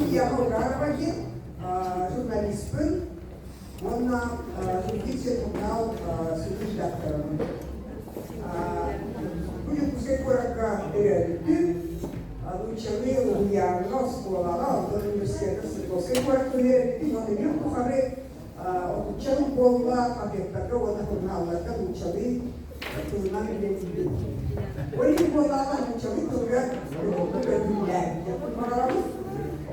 Лидия Болгароваги, журналистпын. Онна журналистер журнал Сүлдүн редакторы. Будет пускай коротко перейти. Учили уявно школа, университет, пускай коротко перейти. Но не вижу кухары. Учили болла, как такого на журнала, как учили.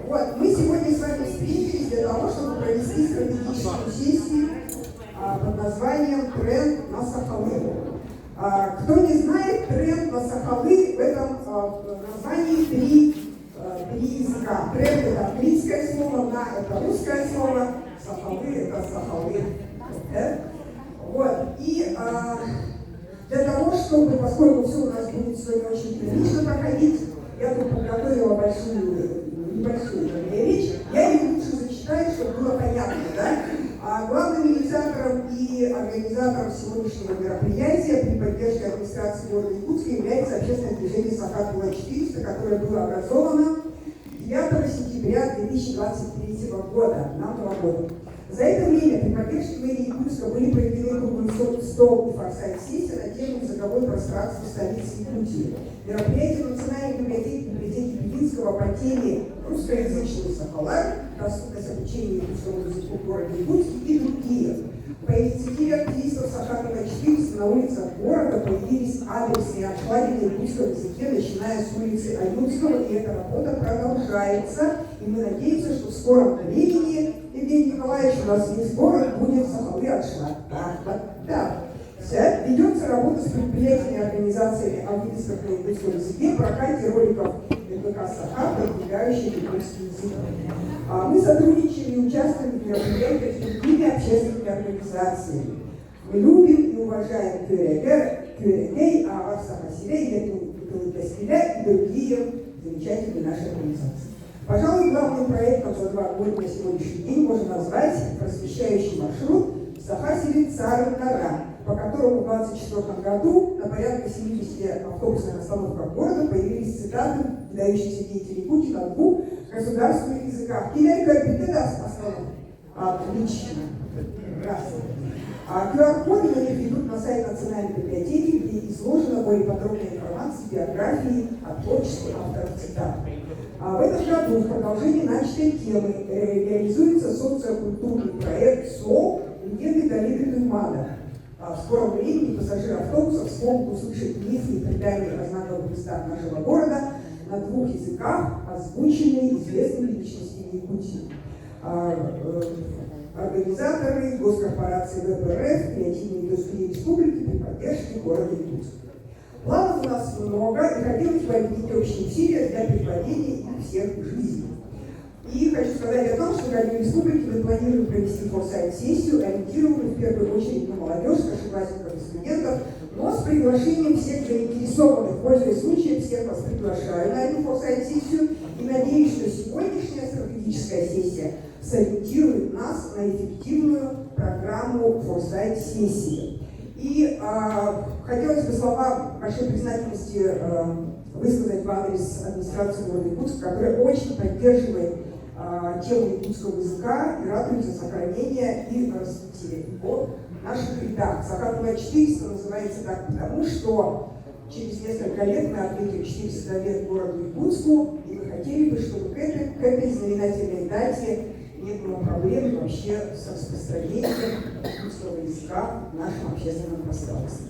Вот, мы сегодня с вами встретились для того, чтобы провести стратегическую сессию под названием «Тренд на Сахалин». Кто не знает, тренд на Сахалин, в этом названии три языка. Тренд — это английское слово, на — это русское слово, Сахалин — это Сахалин. Вот, и для того, чтобы, поскольку все у нас будет сегодня очень прилично проходить, я тут подготовила небольшую речь. Я ее лучше зачитаю, чтобы было понятно, да? Главным инициатором и организатором сегодняшнего мероприятия при поддержке администрации города Якутска является общественное движение «Сахат-0400», которое было образовано 9 сентября 2023 года, нашего года. За это время при поддержке мэрии Якутска были проведены круглый стол и форсайт-сессия на тему языковое пространство столицы Якутии. Мероприятие в Национальной библиотеке Белинского по теме «Русскоязычный Сахалин. Доступность обучения якутскому языку в городе Якутске» и другие. По инициативе активистов Сахатова-400 на улицах города появились адресные обкладины на якутском языке, начиная с улицы Аюнского, и эта работа продолжается. И мы надеемся, что в скором времени, Евгений Николаевич, у нас весь город будет Сахалин от Шмата. Да. Ведется работа с предприятиями и организациями аудиторов на якутском языке в прокате роликов НВК «Сахат», продвигающих якутский язык. Мы сотрудничаем и участвуем в мероприятиях с другими общественными организациями. Мы любим и уважаем Кюрегей, Аварсахасилей, Ветулитаскиля и другие замечательные наши организации. Пожалуй, главным проектом за 2 года на сегодняшний день можно назвать просвещающий маршрут Сахасили-Царь-Гора, по которому в 2024 году на порядка 70 автобусных остановках города появились цитаты выдающихся деятелей Якутии на 2 государственных языках. Отлично. QR-коды на них ведут на сайт Национальной библиотеки, где изложена более подробная информация, биографии, от творчества авторов цитат. В этом году в продолжении начатой темы реализуется социокультурный проект СО «Легенды Галины Тюльмана». В скором времени пассажиры автобусов смогут услышать мифы и предания о знаковых местах нашего города на 2 языках, озвученные известными личностями Якутии. Организаторы госкорпорации ВПРФ, креативной индустрии республики при поддержке города Якутска. Планов у нас много, и хотелось бы объединить общие усилия для притворения их всех в жизнь. И хочу сказать о том, что в Городе Республики мы планируем провести форсайт-сессию, ориентированную в первую очередь на молодежь, старшеклассников и студентов, но с приглашением всех заинтересованных. Пользуясь случаем, всех вас приглашаю на эту форсайт-сессию и надеюсь, что сегодняшняя стратегическая сессия сориентирует нас на эффективную программу форсайт-сессии. И хотелось бы слова большой признательности высказать в адрес администрации города Якутска, которая очень поддерживает тему якутского языка и радуется сохранению и развитию его в наших рядах. Сахат-0400 называется так потому, что через несколько лет мы отметим 400 лет городу Якутску, и мы хотели бы, чтобы к этой знаменательной дате не было проблем вообще с распространением якутского языка в нашем общественном пространстве.